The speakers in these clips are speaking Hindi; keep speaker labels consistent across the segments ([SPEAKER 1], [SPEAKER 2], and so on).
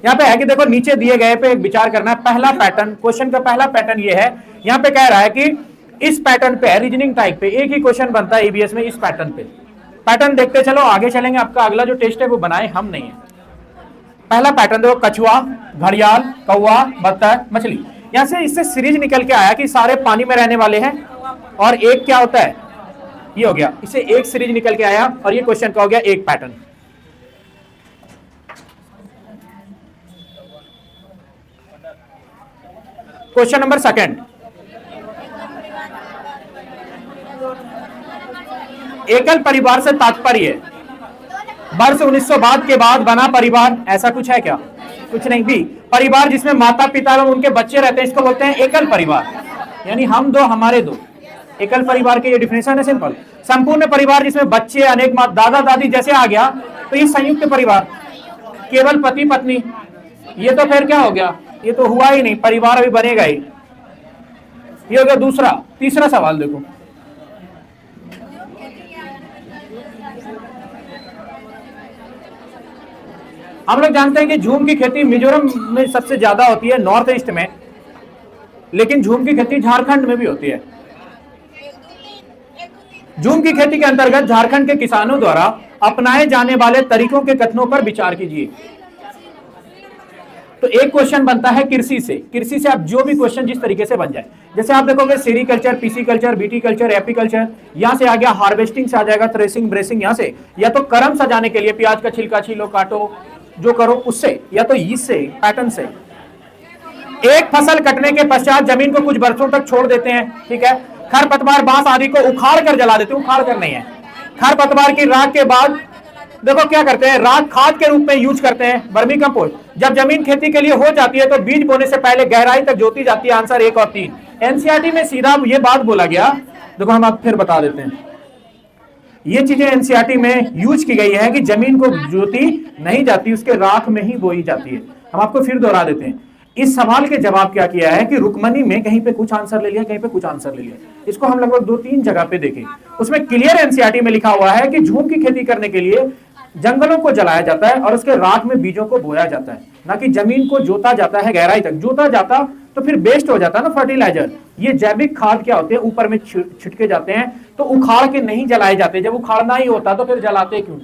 [SPEAKER 1] यहाँ पे है कि देखो नीचे दिए गए पे विचार करना है। पहला पैटर्न, क्वेश्चन का पहला पैटर्न ये है, यहाँ पे कह रहा है कि इस पैटर्न पे रीजनिंग टाइप पे एक ही क्वेश्चन बनता है ईबीएस में इस पैटर्न पे। पैटर्न देखते चलो, आगे चलेंगे। आपका अगला जो टेस्ट है वो बनाए हम नहीं है। पहला पैटर्न देखो, कछुआ, घड़ियाल, कौवा, बत्तख, मछली। यहां से इससे सीरीज निकल के आया कि सारे पानी में रहने वाले हैं और एक क्या होता है, ये हो गया। इससे एक सीरीज निकल के आया और ये क्वेश्चन का हो गया एक पैटर्न। क्वेश्चन नंबर सेकंड, एकल परिवार से तात्पर्य वर्ष 1900 के बाद बना परिवार, ऐसा कुछ है क्या? कुछ नहीं। भी परिवार जिसमें माता पिता और उनके बच्चे रहते हैं, इसको बोलते हैं एकल परिवार, यानी हम दो हमारे दो। एकल परिवार के ये डिफिनेशन है सिंपल। संपूर्ण परिवार जिसमें बच्चे अनेक दादा दादी जैसे आ गया तो ये संयुक्त परिवार, केवल पति पत्नी, ये तो फिर क्या हो गया, ये तो हुआ ही नहीं, परिवार अभी बनेगा ही। ये हो गया दूसरा। तीसरा सवाल देखो, हम लोग जानते हैं कि झूम की खेती मिजोरम में सबसे ज्यादा होती है, नॉर्थ ईस्ट में, लेकिन झूम की खेती झारखंड में भी होती है। झूम की खेती के अंतर्गत झारखंड के किसानों द्वारा अपनाए जाने वाले तरीकों के कथनों पर विचार कीजिए। तो एक क्वेश्चन बनता है कृषि से। कृषि से आप जो भी क्वेश्चन जिस तरीके से बन जाए, जैसे आप देखोगे सेरिकल्चर, पीसीकल्चर, बीटीकल्चर, एपीकल्चर, यहां से आ गया हार्वेस्टिंग से आ जाएगा थ्रेसिंग, ब्रेसिंग, यहां से या तो करम सजाने के लिए प्याज का छिलका छीलो, काटो, जो करो उससे, या तो इससे पैटर्न से। एक फसल कटने के पश्चात जमीन को कुछ वर्षों तक छोड़ देते हैं, ठीक है। खरपतवार, बांस आदि को उखाड़ कर जला देते हैं, उखाड़ कर नहीं है। खरपतवार की राख के बाद देखो क्या करते हैं, राख खाद के रूप में यूज करते हैं, वर्मी कंपोस्ट। जब जमीन खेती के लिए हो जाती है तो बीज बोने से पहले गहराई तक जोती जाती है। आंसर 1 और 3। एनसीईआरटी में सीधा ये बात बोला गया। देखो हम आप फिर बता देते हैं, ये चीजें एनसीईआरटी में यूज की गई है कि जमीन को जोती नहीं जाती, उसके राख में ही बोई जाती है। हम आपको फिर दोहरा देते हैं। इस सवाल के जवाब क्या किया है कि रुक्मणी में कहीं पे कुछ आंसर ले लिया, कहीं पे कुछ आंसर ले लिया। इसको हम लगभग 2-3 जगह पे देखें, उसमें क्लियर एनसीईआरटी में लिखा हुआ है कि झूम की खेती करने के लिए जंगलों को जलाया जाता है और उसके राख में बीजों को बोया जाता है, ना कि जमीन को जोता जाता है गहराई तक। जोता जाता तो फिर वेस्ट हो जाता ना फर्टिलाइजर। ये जैविक खाद क्या होते हैं, ऊपर में छिटके जाते हैं, तो उखाड़ के नहीं जलाए जाते। जब उखाड़ना ही होता तो फिर जलाते क्यों?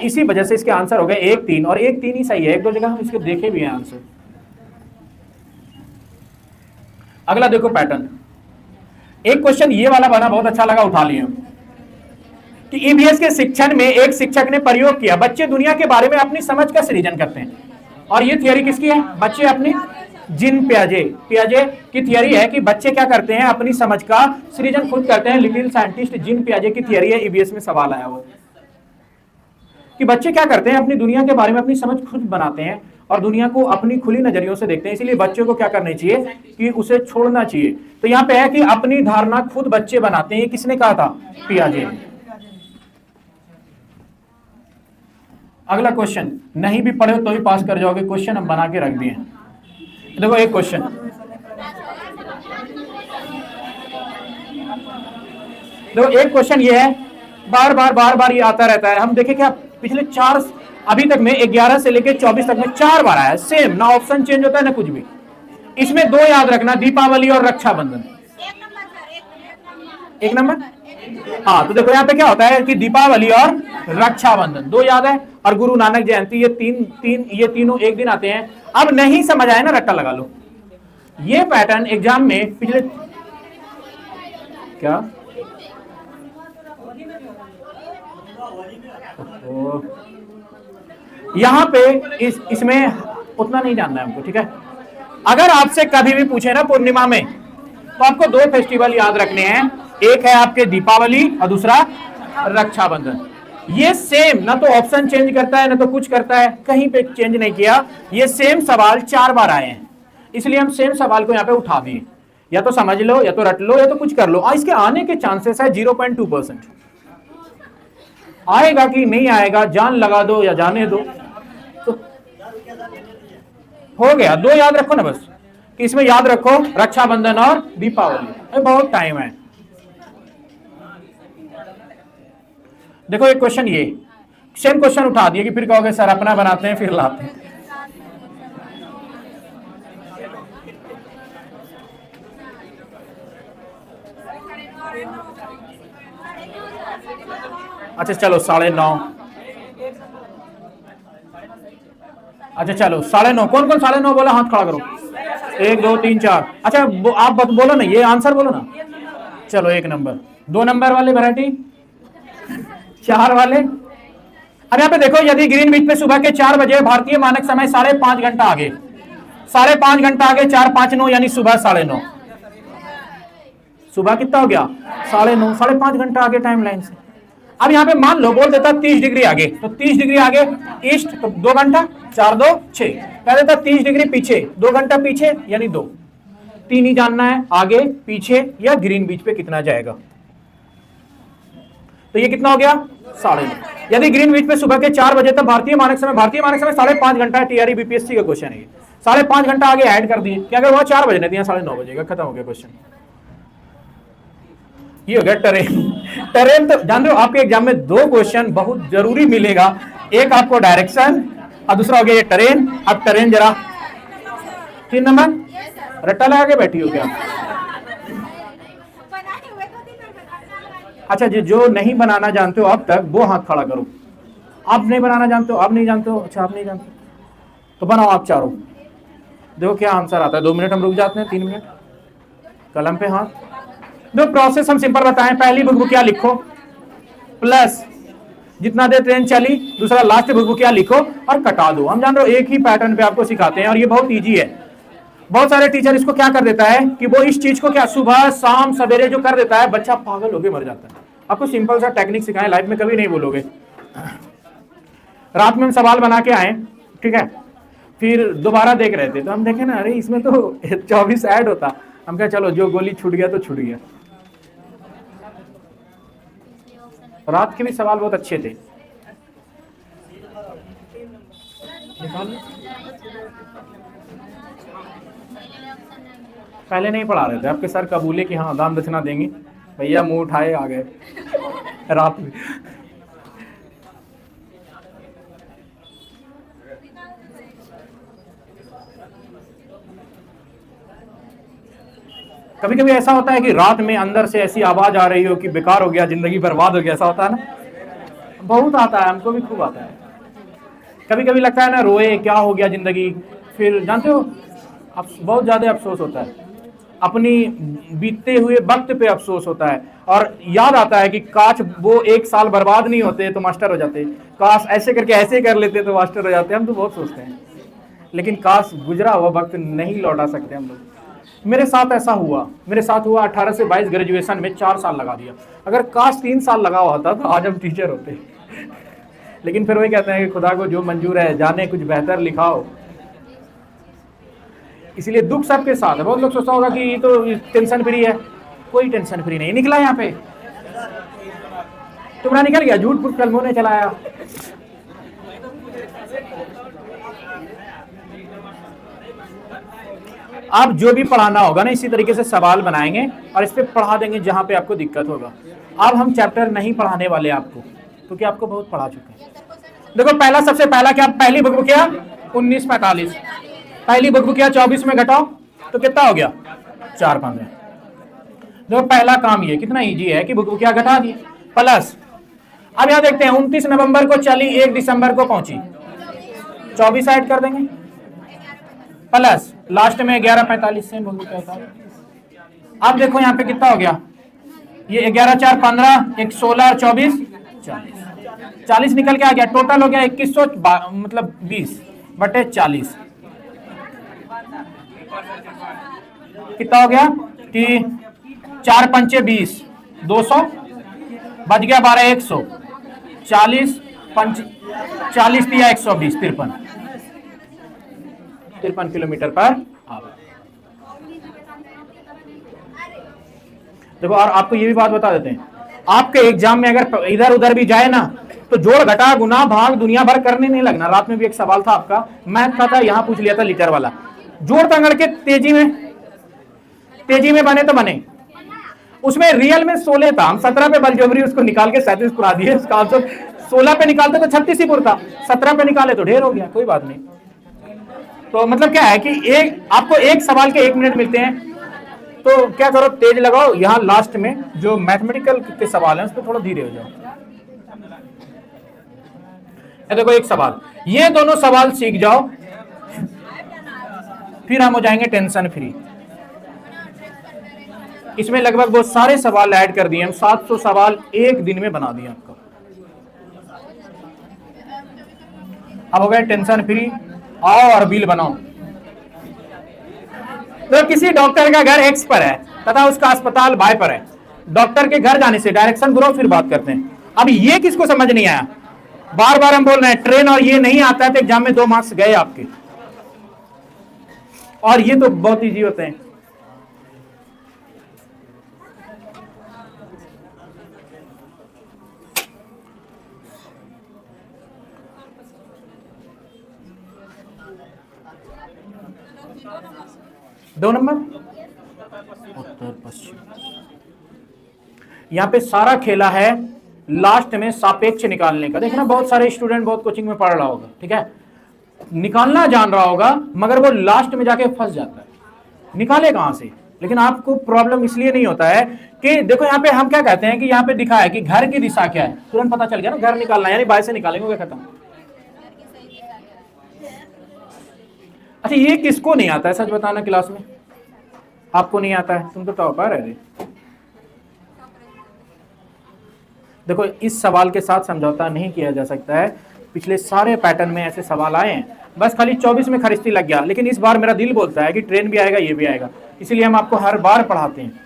[SPEAKER 1] इसी वजह से इसके आंसर हो गए 1, 3 और 1, 3 ही सही है। 1-2 जगह हम इसके देखे भी हैं आंसर। अगला देखो पैटर्न। एक क्वेश्चन ये वाला बना, बहुत अच्छा लगा, उठा लिए कि ईबीएस के शिक्षण में एक शिक्षक ने प्रयोग किया, बच्चे दुनिया के बारे में अपनी समझ का सृजन करते हैं। और ये थियरी किसकी है? बच्चे अपनी, जीन पियाजे की थियरी है कि बच्चे क्या करते हैं, अपनी समझ का सृजन खुद करते हैं। लिटिल साइंटिस्ट जीन पियाजे की थियरी है। ईबीएस में सवाल आया हुआ कि बच्चे क्या करते हैं, अपनी दुनिया के बारे में अपनी समझ खुद बनाते हैं और दुनिया को अपनी खुली नजरियों से देखते हैं। इसलिए बच्चों को क्या करना चाहिए कि उसे छोड़ना चाहिए। तो यहाँ पे है कि अपनी धारणा खुद बच्चे बनाते हैं। किसने कहा था? पियाजे ने। अगला क्वेश्चन, नहीं भी पढ़े तो भी पास कर जाओगे, क्वेश्चन हम बना के रख दिए। देखो एक क्वेश्चन, देखो एक क्वेश्चन ये है, बार बार ये आता रहता है। हम देखें क्या पिछले 4 अभी तक में 11 से लेकर 24 तक में 4 बार आया है सेम, ना ऑप्शन चेंज होता है ना कुछ भी। इसमें 2 याद रखना, दीपावली और रक्षाबंधन। 1 नंबर, हाँ। तो देखो यहाँ पे क्या होता है कि दीपावली और रक्षाबंधन 2 याद है, और गुरु नानक जयंती, ये तीनों एक दिन आते हैं। अब नहीं समझ आए ना, रट्टा लगा लो। ये पैटर्न एग्जाम में पिछले क्या यहां पे इसमें उतना नहीं जानना है हमको, ठीक है। अगर आपसे कभी भी पूछे ना पूर्णिमा में, तो आपको 2 फेस्टिवल याद रखने हैं। एक है आपके दीपावली और दूसरा रक्षाबंधन। ये सेम, ना तो ऑप्शन चेंज करता है ना तो कुछ करता है, कहीं पे चेंज नहीं किया। ये सेम सवाल 4 बार आए हैं, इसलिए हम सेम सवाल को यहाँ पे उठा दिए। या तो समझ लो, या तो रट लो, या तो कुछ कर लो। इसके आने के चांसेस है 0.2%। आएगा कि नहीं आएगा, जान लगा दो या जाने दो, तो हो गया। 2 याद रखो ना बस, कि इसमें याद रखो रक्षाबंधन और दीपावली। बहुत टाइम है। देखो एक क्वेश्चन, ये सेम क्वेश्चन उठा दिए कि फिर कहोगे सर अपना बनाते हैं फिर लाते हैं। अच्छा चलो 9:30। अच्छा चलो 9:30। कौन कौन 9:30 बोला, हाथ खड़ा करो। 1 2 3 4। अच्छा आप बोलो ना, ये आंसर बोलो ना। चलो 1 नंबर। 2 नंबर वाले वैरायटी, 4 वाले। अब यहाँ पे देखो, यदि ग्रीनविच पे सुबह के 4 बजे, भारतीय मानक समय 5.5 घंटा आगे, 5.5 घंटा आगे, 4 5 9 यानी सुबह 9:30। सुबह कितना हो गया 9:30, 5.5 घंटा आगे टाइम लाइन से। अब यहाँ पे मान लो बोल देता 30 डिग्री आगे, तो 30 डिग्री आगे ईस्ट, तो 2 घंटा, 4 2 6। कह देता 30 डिग्री पीछे, 2 घंटा पीछे यानी 2। 3 ही जानना है, आगे पीछे या ग्रीनविच पे कितना जाएगा। तो ये कितना हो गया 9:30। यदि ग्रीनविच पे सुबह के 4 बजे तक भारतीय मानक समय 5.5 घंटा है। टीआरई बीपीएससी का क्वेश्चन है ये। 5.5 घंटा आगे ऐड कर दिए, क्या अगर वहां 4 बजे नहीं दिया 9:30 बजेगा, खत्म हो गया क्वेश्चन। ये हो गया टरेन। टरेन तो जान रहे हो, आपके एग्जाम में 2 क्वेश्चन बहुत जरूरी मिलेगा। एक आपको डायरेक्शन और दूसरा हो गया ये टरेन। अब टरेन जरा 3 नंबर रट्टा लगा के बैठी हो क्या? अच्छा जी, जो नहीं बनाना जानते हो अब तक वो हाथ खड़ा करो। आप नहीं बनाना जानते हो, आप नहीं जानते हो। अच्छा आप नहीं जानते तो बनाओ आप चारों। देखो क्या आंसर आता है। 2 मिनट हम रुक जाते हैं, 3 मिनट कलम पे हाथ। दो प्रोसेस हम सिंपल बताएं। पहली बुकबुकिया लिखो प्लस जितना देर ट्रेन चली, दूसरा लास्ट बुकबुकिया लिखो और कटा दो। हम जान रहे हो एक ही पैटर्न पे आपको सिखाते हैं और ये बहुत इजी है। बहुत सारे टीचर इसको क्या कर देता है कि वो इस चीज को क्या सुबह शाम सवेरे जो कर देता है, बच्चा पागल होके मर जाता है। आपको सिंपल सा टेक्निक सिखाएं, लाइफ में कभी नहीं बोलोगे। रात में हम सवाल बना के आए, ठीक है, फिर दोबारा देख रहे थे तो हम देखे ना, अरे इसमें तो 24 ऐड होता। हम कहा चलो जो गोली छूट गया तो छूट गया। रात के भी सवाल बहुत अच्छे थे। पहले नहीं पढ़ा रहे थे, आपके सर कबूले कि हाँ दान दक्षिणा देंगे, भैया मुंह उठाए आ गए रात में। कभी कभी ऐसा होता है कि रात में अंदर से ऐसी आवाज आ रही हो कि बेकार हो गया, जिंदगी बर्बाद हो गया, ऐसा होता है ना। बहुत आता है, हमको भी खूब आता है। कभी कभी लगता है ना रोए, क्या हो गया जिंदगी। फिर जानते हो अब बहुत ज्यादा अफसोस होता है, अपनी बीतते हुए वक्त पे अफसोस होता है और याद आता है कि काश वो 1 साल बर्बाद नहीं होते तो मास्टर हो जाते, काश ऐसे करके ऐसे कर लेते तो मास्टर हो जाते। हम तो बहुत सोचते हैं, लेकिन काश गुजरा हुआ वक्त नहीं लौटा सकते हम लोग। मेरे साथ ऐसा हुआ, मेरे साथ हुआ 18 से 22 ग्रेजुएशन में 4 साल लगा दिया। अगर काश 3 साल लगा होता तो आज हम टीचर होते। लेकिन फिर वही कहते हैं कि खुदा को जो मंजूर है, जाने कुछ बेहतर लिखाओ। इसलिए दुख सबके साथ है। बहुत लोग सोचता होगा कि ये तो टेंशन फ्री है, कोई टेंशन फ्री नहीं। निकला यहाँ पे तुम्हारा निकल गया, झूठ फूट कलमों ने चलाया। आप जो भी पढ़ाना होगा ना, इसी तरीके से सवाल बनाएंगे और इस पे पढ़ा देंगे जहां पे आपको दिक्कत होगा। अब हम चैप्टर नहीं पढ़ाने वाले आपको, क्योंकि आपको बहुत पढ़ा चुके हैं। देखो पहला, सबसे पहला क्या, पहली बुकबुकिया 1945, पहली बुकबुकिया 24 में घटाओ तो कितना हो गया 4 15। देखो पहला काम ये कितना इजी है कि बुकबुकिया घटा दी प्लस। अब यहां देखते हैं 29 नवंबर को चली, 1 दिसंबर को पहुंची, 24 ऐड कर देंगे प्लस लास्ट में 11:45 से बुकबुकिया था। अब देखो यहाँ पे कितना हो गया, ये 11 4 15, एक 16 24 40 निकल के आ गया। टोटल हो गया 2100 मतलब 20/40। कितना हो गया कि 4 पंचे 20, 200 बच गया 12 100, 40 दिया 120, 53 किलोमीटर पर आवर। देखो और आपको ये भी बात बता देते हैं, आपके एग्जाम में अगर इधर उधर भी जाए ना तो जोड़ घटा गुना भाग दुनिया भर करने नहीं लगना। रात में भी एक सवाल था आपका, मैथ का था, यहां पूछ लिया था लीटर वाला। जोड़ तंगड़ के तेजी में बने तो बने। उसमें रियल में 16 था, हम 17 पे बलजबरी उसको निकाल के 37 पुरा दिए। उसका आंसर 16 पे निकालते तो 36 ही पुरता, 17 पे निकाले तो ढेर हो गया। कोई बात नहीं। तो मतलब क्या है कि आपको एक सवाल के 1 मिनट मिलते हैं, तो क्या करो, तेज लगाओ, यहाँ लास्ट में जो मैथमेटिकल के सवाल हैं उस पर थोड़ा धीरे हो जाओ। देखो एक सवाल, ये दोनों सवाल सीख जाओ, फिर हम हो जाएंगे टेंशन फ्री। इसमें लगभग वो सारे सवाल ऐड कर दिए हम, 700 सवाल एक दिन में बना दिए आपको। अब हो गए टेंशन फ्री। आओ और बिल बनाओ। तो किसी डॉक्टर का घर एक्स पर है तथा उसका अस्पताल वाई पर है। डॉक्टर के घर जाने से डायरेक्शन घुराओ, फिर बात करते हैं। अब ये किसको समझ नहीं आया, बार बार हम बोल रहे हैं ट्रेन, और ये नहीं आता है तो एग्जाम में 2 मार्क्स गए आपके। और ये तो बहुत इजी होते हैं। दो नंबर उत्तर पश्चिम। यहां पे सारा खेला है लास्ट में सापेक्ष निकालने का। देखना बहुत सारे स्टूडेंट बहुत कोचिंग में पढ़ रहा होगा, ठीक है, निकालना जान रहा होगा, मगर वो लास्ट में जाके फंस जाता है, निकाले कहां से। लेकिन आपको प्रॉब्लम इसलिए नहीं होता है कि देखो यहाँ पे हम क्या कहते हैं कि यहाँ पे दिखा है कि घर की दिशा क्या है, तुरंत पता चल गया ना, घर निकालना है, यानी बाय से निकालेंगे, खत्म। अच्छा ये किसको नहीं आता है सच बताना क्लास में? आपको नहीं आता है, तुम तो टॉपर है रे। देखो इस सवाल के साथ समझौता नहीं किया जा सकता है। पिछले सारे पैटर्न में ऐसे सवाल आए हैं, बस खाली 24 में खरिस्ती लग गया। लेकिन इस बार मेरा दिल बोलता है कि ट्रेन भी आएगा, ये भी आएगा, इसीलिए हम आपको हर बार पढ़ाते हैं।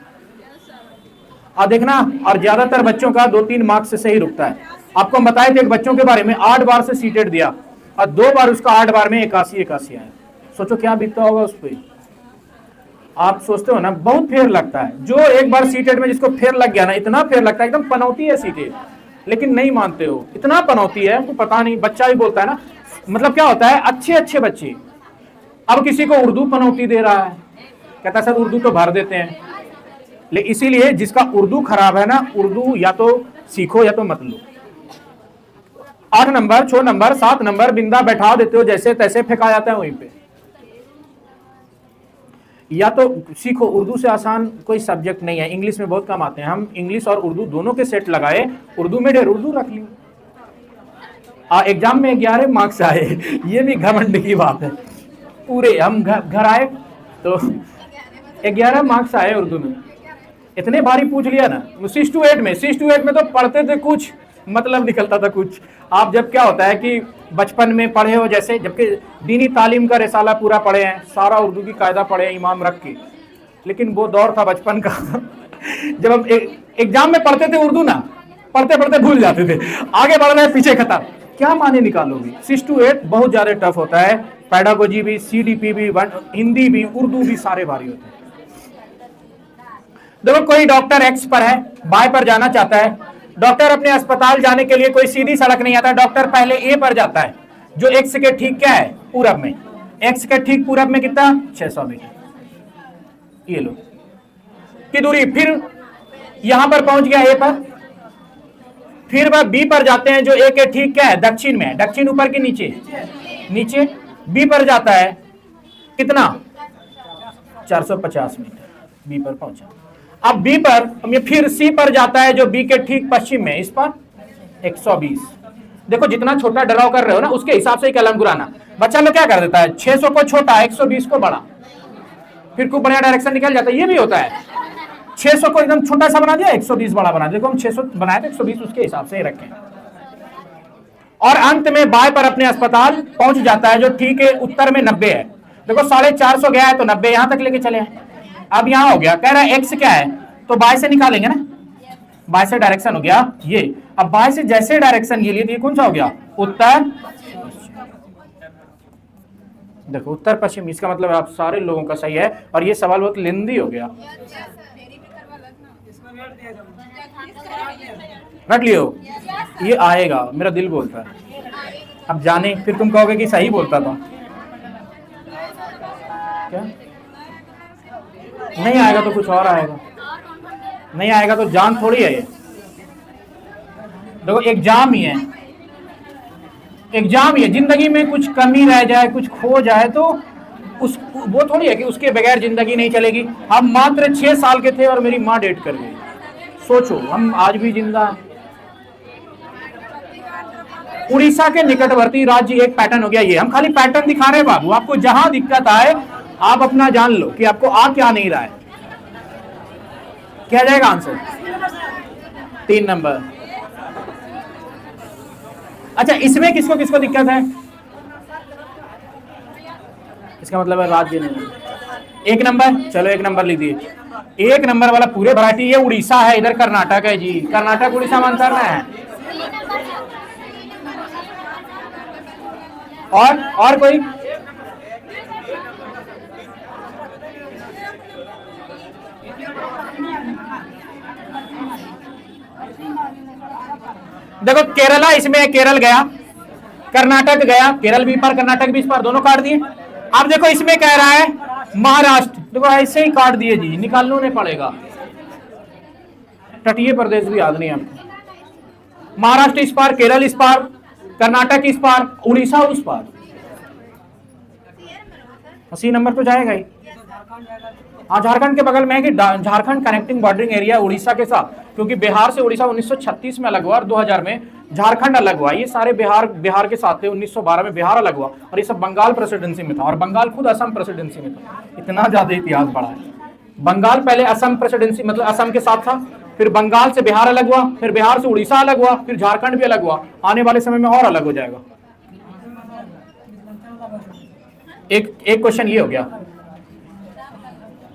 [SPEAKER 1] और देखना, और ज्यादातर बच्चों का 2-3 मार्क्स से सही रुकता है। आपको हम बताए थे एक बच्चों के बारे में 8 बार से सीटेड दिया और 2 बार उसका 8 बार में 81 आया। सोचो क्या बीतता होगा उस पर। आप सोचते हो ना बहुत फेयर लगता है, जो एक बार सीटेड में जिसको फेयर लग गया ना, इतना फेयर लगता है, एकदम पनौती है सीटेड। लेकिन नहीं मानते हो, इतना पनौती है, हमको पता नहीं। बच्चा भी बोलता है ना, मतलब क्या होता है, अच्छे अच्छे बच्चे अब किसी को उर्दू पनौती दे रहा है, कहता है सर उर्दू तो भर देते हैं। लेकिन इसीलिए जिसका उर्दू खराब है ना, उर्दू या तो सीखो या तो मत लो। 8 नंबर 6 नंबर 7 नंबर बिंदा बैठा देते हो, जैसे तैसे फेंका जाता है वहीं पे। या तो सीखो, उर्दू से आसान कोई सब्जेक्ट नहीं है। इंग्लिश में बहुत कम आते हैं, हम इंग्लिश और उर्दू दोनों के सेट लगाए, उर्दू में ढेर उर्दू रख ली। एग्जाम में 11 मार्क्स आए, ये भी घमंड की बात है। पूरे हम घर आए तो 11 मार्क्स आए उर्दू में, इतने भारी पूछ लिया ना। 6 to 8 में तो पढ़ते थे कुछ, मतलब निकलता था कुछ। आप जब क्या होता है कि बचपन में पढ़े हो, जैसे जबकि दीनी तालीम का रिसाला पूरा पढ़े हैं, सारा उर्दू की कायदा पढ़े हैं इमाम रख के, लेकिन वो दौर था बचपन का जब हम एग्जाम में पढ़ते थे उर्दू ना, पढ़ते पढ़ते भूल जाते थे, आगे बढ़ना है पीछे खत्म, क्या माने निकालोगे। 6 to 8 बहुत ज्यादा टफ होता है। पैडागोजी भी, CDP भी, हिंदी भी, उर्दू भी, सारे भारी होते हैं। देखो कोई डॉक्टर एक्स पर है, बाय पर जाना चाहता है। डॉक्टर अपने अस्पताल जाने के लिए कोई सीधी सड़क नहीं आता, डॉक्टर पहले ए पर जाता है, जो एक्स के ठीक क्या है, पूरब में। एक्स के ठीक पूरब में कितना, 600 मीटर, ये लो की दूरी। फिर यहां पर पहुंच गया ए पर, फिर वह बी पर जाते हैं, जो ए के ठीक क्या है, दक्षिण में। दक्षिण ऊपर के नीचे, नीचे। बी पर जाता है कितना, 450 मीटर, बी पर पहुंचा। अब बी पर फिर सी पर जाता है, जो बी के ठीक पश्चिम में, इस पर 120। देखो जितना छोटा डराव कर रहे हो ना, उसके हिसाब से कलम घुराना। बच्चा लोग क्या कर देता है, 600 को छोटा, 120 को बड़ा, फिर खूब बढ़िया डायरेक्शन निकल जाता है। ये भी होता है, 600 को एकदम छोटा सा बना दिया, 120 बड़ा बना दिया। देखो हम 600 बनाए थे, 120 उसके हिसाब से ही रखें। और अंत में बाय पर अपने अस्पताल पहुंच जाता है, जो ठीक है उत्तर में 90 है। देखो 450 गया है तो 90 यहां तक लेके चले हैं। अब यहां हो गया, कह रहा है एक्स क्या है, तो बाय से निकालेंगे ना, बाय से डायरेक्शन हो गया ये। अब बाय से जैसे डायरेक्शन ये लिए तो ये कौन सा हो गया, उत्तर। देखो उत्तर पश्चिम, इसका मतलब आप सारे लोगों का सही है। और ये सवाल बहुत लेंदी हो गया, रट लियो, ये आएगा, मेरा दिल बोलता है। अब जाने, फिर तुम कहोगे कि सही बोलता था क्या। नहीं आएगा तो कुछ और आएगा, नहीं आएगा तो जान थोड़ी है ये। देखो एग्जाम ही है, एग्जाम ही है। जिंदगी में कुछ कमी रह जाए, कुछ खो जाए तो उस वो थोड़ी है कि उसके बगैर जिंदगी नहीं चलेगी। हम मात्र 6 साल के थे और मेरी माँ डेट कर गई। सोचो, हम आज भी जिंदा हैं। उड़ीसा के निकटवर्ती राज्य, एक पैटर्न हो गया ये। हम खाली पैटर्न दिखा रहे हैं बाबू, आपको जहां दिक्कत आए आप अपना जान लो कि आपको आ क्या नहीं रहा है। क्या जाएगा आंसर? 3 नंबर। अच्छा, इसमें किसको किसको दिक्कत है? इसका मतलब है राज्य नहीं। 1 नंबर, चलो 1 नंबर लीजिए। 1 नंबर वाला पूरे वैरायटी, ये उड़ीसा है, इधर कर्नाटक है जी। कर्नाटक उड़ीसा में अंतर है। और कोई? देखो केरला इसमें, केरल गया, कर्नाटक गया, केरल भी पार कर्नाटक भी इस पार, दोनों काट दिए। अब देखो इसमें कह रहा है महाराष्ट्र, देखो ऐसे ही काट दिए जी, निकालना नहीं पड़ेगा। तटीय प्रदेश भी याद नहीं आपको। महाराष्ट्र इस पार, केरल इस पार, कर्नाटक इस पार, उड़ीसा उस पार। 80 नंबर तो जाएगा ही। हाँ, झारखंड के बगल में है कि Jharkhand connecting bordering area Orissa के साथ, क्योंकि बिहार से उड़ीसा 1936 में अलग हुआ और 2000 में झारखंड अलग हुआ। ये सारे बिहार के साथ थे। 1912 में बिहार अलग हुआ और ये सब बंगाल प्रेसिडेंसी में था, और बंगाल खुद असम प्रेसिडेंसी में था। इतना ज्यादा इतिहास पढ़ा है। बंगाल पहले असम प्रेसिडेंसी, मतलब असम के साथ था, फिर बंगाल से बिहार अलग हुआ, फिर बिहार से उड़ीसा अलग हुआ, फिर झारखंड भी अलग हुआ। आने वाले समय में और अलग हो जाएगा। एक क्वेश्चन ये हो गया,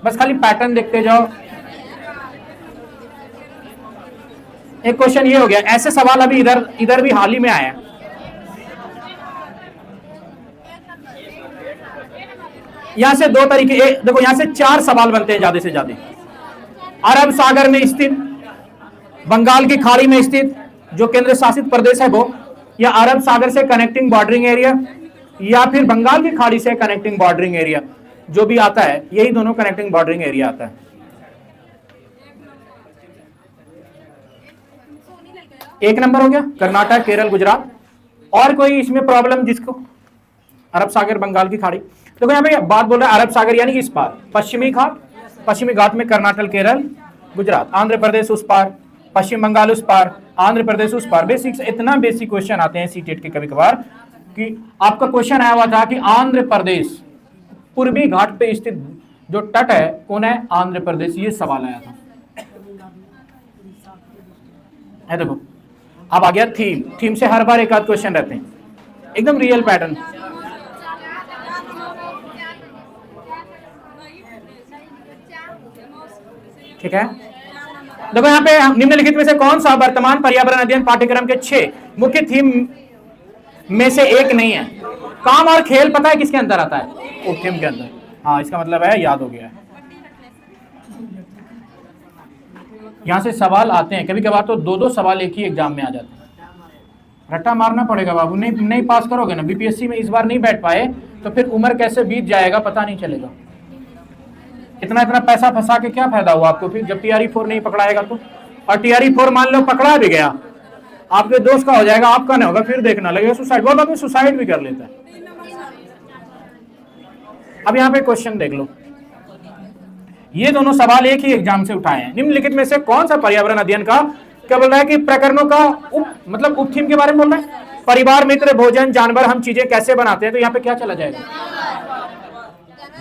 [SPEAKER 1] बस खाली पैटर्न देखते जाओ। एक क्वेश्चन ये हो गया। ऐसे सवाल अभी इधर भी हाल ही में आया। यहां से 2 तरीके, देखो यहां से 4 सवाल बनते हैं ज्यादा से ज्यादा। अरब सागर में स्थित, बंगाल की खाड़ी में स्थित जो केंद्र शासित प्रदेश है वो, या अरब सागर से कनेक्टिंग बॉर्डरिंग एरिया, या फिर बंगाल की खाड़ी से कनेक्टिंग बॉर्डरिंग एरिया, जो भी आता है यही दोनों कनेक्टिंग बॉर्डरिंग एरिया आता है। एक नंबर हो गया, कर्नाटक, केरल, गुजरात। और कोई इसमें प्रॉब्लम जिसको? अरब सागर, बंगाल की खाड़ी। देखो यहाँ पे बात बोल रहा है अरब सागर यानी इस पार, पश्चिमी घाट, पश्चिमी घाट में कर्नाटक, केरल, गुजरात, आंध्र प्रदेश उस पार, पश्चिम बंगाल उस पार, आंध्र प्रदेश उस पार। बेसिक, इतना बेसिक क्वेश्चन आते हैं सीटेट के कभी कभार कि आपका क्वेश्चन आया हुआ था कि आंध्र प्रदेश पूर्वी घाट पे स्थित जो तट है कौन है? आंध्र प्रदेश। ये सवाल आया था। देखो अब आ गया थीम से हर बार एक आध क्वेश्चन रहते हैं, एकदम रियल पैटर्न। ठीक है, देखो यहाँ पे निम्नलिखित में से कौन सा वर्तमान पर्यावरण अध्ययन पाठ्यक्रम के 6 मुख्य थीम में से एक नहीं है? काम और खेल पता है किसके अंदर आता है? थीम के अंदर। हाँ, इसका मतलब है याद हो गया है। यहां से सवाल आते हैं कभी कभार तो 2-2 सवाल एक ही एग्जाम में आ जाते हैं। रट्टा मारना पड़ेगा बाबू, नहीं पास करोगे ना, बीपीएससी में इस बार नहीं बैठ पाए तो फिर उम्र कैसे बीत जाएगा पता नहीं चलेगा। इतना पैसा फंसा के क्या फायदा हुआ आपको फिर, जब टीआरई 4 नहीं पकड़ाएगा तो। और टीआरई 4 मान लो पकड़ा भी गया, आपके दोस्त का हो जाएगा, आपका नहीं होगा, फिर देखना लगेगा सुसाइड। बहुत आदमी सुसाइड भी कर लेता है। अब यहाँ पे क्वेश्चन देख लो, ये दोनों सवाल एक ही एग्जाम से उठाए हैं। निम्नलिखित में से कौन सा पर्यावरण अध्ययन का, क्या बोल रहा है कि प्रकरणों का उप थीम के बारे में बोल रहा है? परिवार, मित्र, भोजन, जानवर, हम चीजें कैसे बनाते हैं। तो यहाँ पे क्या चला जाएगा?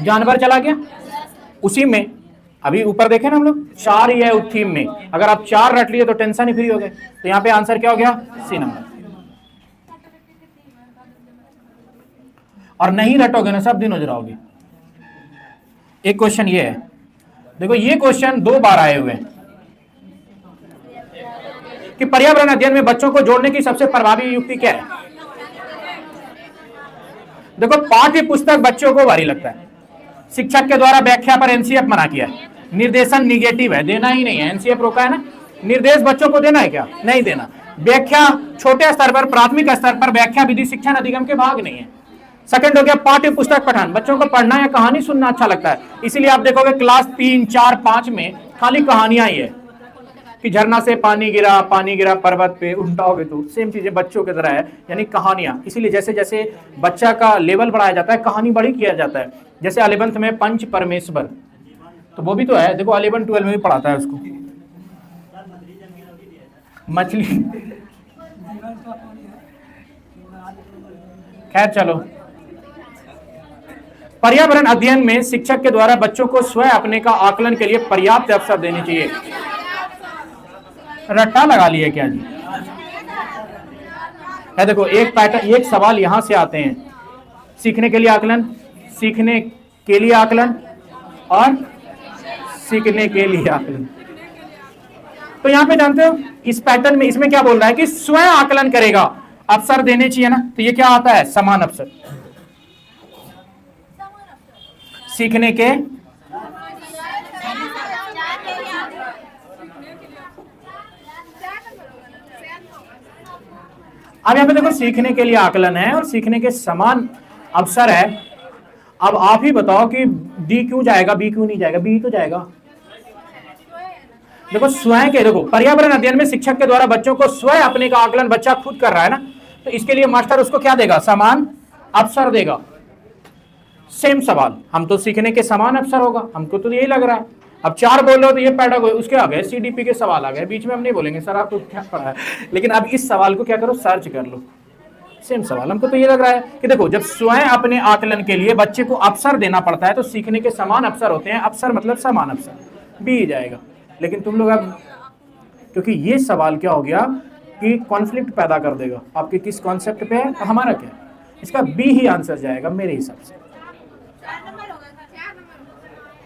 [SPEAKER 1] जानवर चला गया। उसी में अभी ऊपर देखे ना हम लोग 4 ही है उप थीम में, अगर आप 4 रट लिए तो टेंशन ही फ्री हो गए। तो यहाँ पे आंसर क्या हो गया? C number. और नहीं रटोगे ना सब दिन हो जाओगे। एक क्वेश्चन ये है, देखो ये क्वेश्चन 2 बार आए हुए हैं कि पर्यावरण अध्ययन में बच्चों को जोड़ने की सबसे प्रभावी युक्ति क्या है? देखो पाठ्य पुस्तक बच्चों को भारी लगता है, शिक्षक के द्वारा व्याख्या पर एनसीएफ मना किया है, निर्देशन निगेटिव है, देना ही नहीं है, एनसीएफ रोका है ना। निर्देश बच्चों को देना है क्या? नहीं देना। व्याख्या छोटे स्तर पर, प्राथमिक स्तर पर व्याख्या विधि शिक्षण अधिगम के भाग नहीं है। सेकंड हो गया पाठ्य पुस्तक पठन, बच्चों को पढ़ना या कहानी सुनना अच्छा लगता है, इसीलिए आप देखोगे क्लास 3, 4, 5 में खाली कहानियां ही है। कि झरना से पानी गिरा पर्वत पे, उल्टाओगे तो सेम चीजें बच्चों की तरह है, यानी कहानियां। इसीलिए जैसे जैसे बच्चा का लेवल बढ़ाया जाता है, कहानी बड़ी किया जाता है। जैसे 11th में पंच परमेश्वर, तो वो भी तो है, देखो 11 12 में भी पढ़ाता है उसको। मछली, खैर चलो। पर्यावरण अध्ययन में शिक्षक के द्वारा बच्चों को स्वयं अपने का आकलन के लिए पर्याप्त अवसर देने चाहिए। रट्टा लगा लिया क्या जी? है देखो, एक पैटर्न, एक सवाल यहां से आते हैं, सीखने के लिए आकलन, सीखने के लिए आकलन और सीखने के लिए आकलन। तो यहां पे जानते हो इस पैटर्न में, इसमें क्या बोल रहा है कि स्वयं आकलन करेगा, अवसर देने चाहिए ना, तो ये क्या आता है? समान अवसर। सीखने के अब यहां पे देखो, सीखने के लिए आकलन है और सीखने के समान अवसर है। अब आप ही बताओ कि डी क्यों जाएगा, बी क्यों नहीं जाएगा? बी तो जाएगा। देखो स्वयं के, देखो पर्यावरण अध्ययन में शिक्षक के द्वारा बच्चों को स्वयं अपने का आकलन बच्चा खुद कर रहा है ना, तो इसके लिए मास्टर उसको क्या देगा? समान अवसर देगा। सेम सवाल, हम तो सीखने के समान अवसर होगा, हमको तो यही लग रहा है। अब 4 बोलो तो ये पैडागोजी, उसके आ गए सीडीपी के सवाल आ गए, बीच में हम नहीं बोलेंगे सर आपको क्या पढ़ा है, लेकिन अब इस सवाल को क्या करो, सर्च कर लो। सेम सवाल, हमको तो ये लग रहा है कि देखो जब स्वयं अपने आकलन के लिए बच्चे को अवसर देना पड़ता है तो सीखने के समान अवसर होते हैं, अवसर मतलब समान अवसर, बी जाएगा। लेकिन तुम लोग अब, क्योंकि ये सवाल क्या हो गया कि कॉन्फ्लिक्ट पैदा कर देगा आपके किस कॉन्सेप्ट पे है, तो हमारा क्या, इसका बी ही आंसर जाएगा मेरे हिसाब से।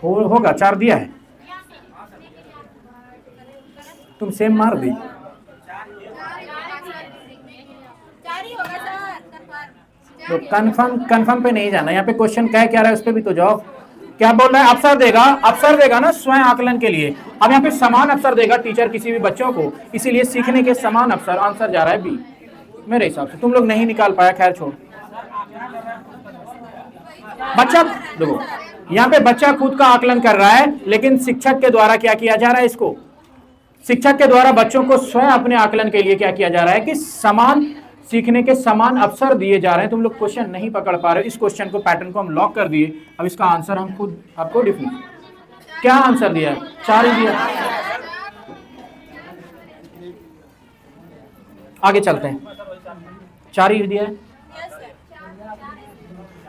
[SPEAKER 1] होगा 4 दिया है, तुम सेम मार दी। तो कंफर्म पे नहीं जाना, यहाँ पे क्वेश्चन क्या रहा है उस पर भी तो जाओ। क्या बोल रहा है? अवसर देगा ना स्वयं आकलन के लिए। अब यहाँ पे समान अवसर देगा टीचर किसी भी बच्चों को, इसीलिए सीखने के समान अवसर, आंसर जा रहा है बी मेरे हिसाब से। तुम लोग नहीं निकाल पाया, खैर छोड़। बच्चा देखो, यहाँ पे बच्चा खुद का आकलन कर रहा है, लेकिन शिक्षक के द्वारा क्या किया जा रहा है? इसको शिक्षक के द्वारा बच्चों को स्वयं अपने आकलन के लिए क्या किया जा रहा है कि समान, सीखने के समान अवसर दिए जा रहे हैं। तुम लोग क्वेश्चन नहीं पकड़ पा रहे हो, इस क्वेश्चन को, पैटर्न को हम लॉक कर दिए। अब इसका आंसर हम खुद आपको डिफरेंस, क्या आंसर दिया है? 4 ही दिया। आगे चलते हैं, 4 ही दिया है।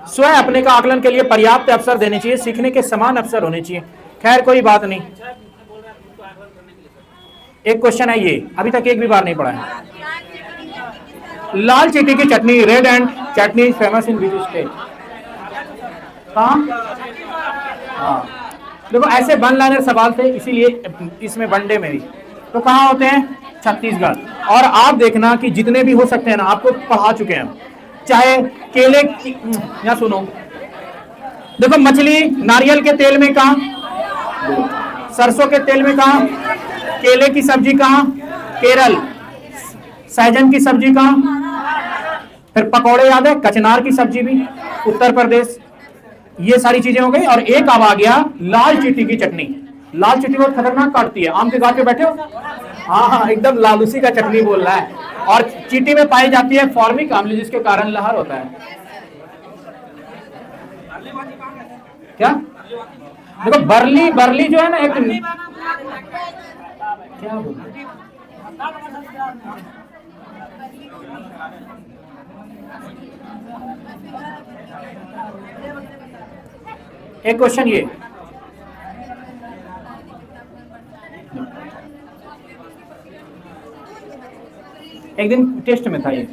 [SPEAKER 1] स्वयं अपने का आकलन के लिए पर्याप्त अवसर देने चाहिए, सीखने के समान अवसर होने चाहिए। खैर कोई बात नहीं, एक क्वेश्चन है ये, अभी तक एक भी बार नहीं पढ़ा है। लाल चींटी की चटनी, red ant chutney famous in which state? हाँ, देखो ऐसे वन लाइनर सवाल थे, इसीलिए इसमें वनडे में भी। तो कहाँ होते हैं? छत्तीसगढ़। और आप देखना कि जितने भी हो सकते हैं ना, आपको पढ़ा चुके हैं, चाहे केले की, या सुनो, देखो मछली नारियल के तेल में कहाँ, सरसों के तेल में कहाँ, केले की सब्जी कहाँ, केरल, सहजन की सब्जी कहाँ, फिर पकौड़े याद है, कचनार की सब्जी भी उत्तर प्रदेश। ये सारी चीजें हो गई। और एक अब आ गया लाल चींटी की चटनी। लाल चींटी बहुत खतरनाक काटती है। आम के गाछ पे बैठे हो? हाँ, एकदम लाल, उसी का चटनी बोल रहा है। और चींटी में पाई जाती है फॉर्मिक अम्ल, जिसके कारण लहर होता है। क्या देखो, बरली जो है ना, एक क्या बोल, एक क्वेश्चन ये, एक दिन टेस्ट में था ये,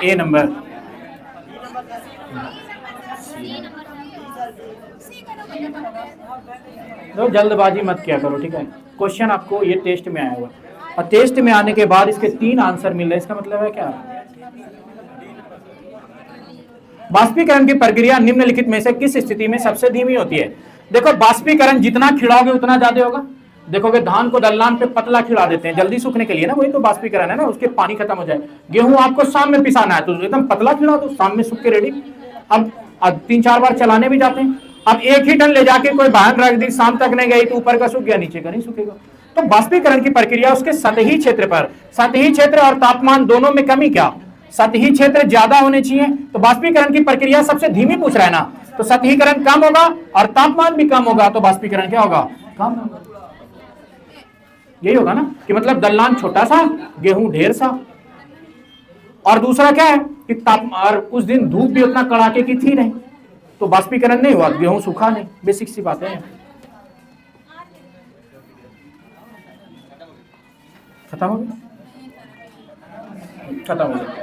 [SPEAKER 1] ए नंबर, तो जल्दबाजी मत किया करो, ठीक है। क्वेश्चन आपको ये टेस्ट में आया हुआ, और टेस्ट में आने के बाद इसके 3 आंसर मिल रहे, इसका मतलब है क्या? बाष्पीकरण की प्रक्रिया निम्नलिखित में से किस स्थिति में सबसे धीमी होती है? देखो बाष्पीकरण जितना खिलाओगे उतना ज्यादा होगा। देखोगे धान को दलनान पे पतला खिला देते हैं जल्दी सूखने के लिए ना, वही तो बाष्पीकरण है ना, उसके पानी खत्म हो जाए। गेहूं आपको शाम में पिसाना है तो एकदम पतला खिला दो, शाम में सूख के रेडी। अब 3-4 बार चलाने भी जाते हैं, अब 1 ही टन ले जाके कोई बाहर रख दी, शाम तक नहीं गई तो ऊपर का सूख गया, नीचे का नहीं सूखेगा। तो बाष्पीकरण की प्रक्रिया उसके सतही क्षेत्र पर, सतही क्षेत्र और तापमान दोनों में कमी क्या, सतही क्षेत्र ज्यादा होने चाहिए, तो बाष्पीकरण की प्रक्रिया सबसे धीमी पूछ रहा है ना, तो सतहीकरण कम होगा और तापमान भी कम होगा, तो बाष्पीकरण क्या होगा, कम होगा। यही होगा ना कि मतलब दलनान छोटा सा, गेहूं ढेर सा। और दूसरा क्या है कि तापमान, उस दिन धूप भी उतना कड़ाके की थी नहीं, तो बाष्पीकरण नहीं हुआ, गेहूं सूखा नहीं। बेसिक सी बात है। खत्म हो गया, खत्म हो गया।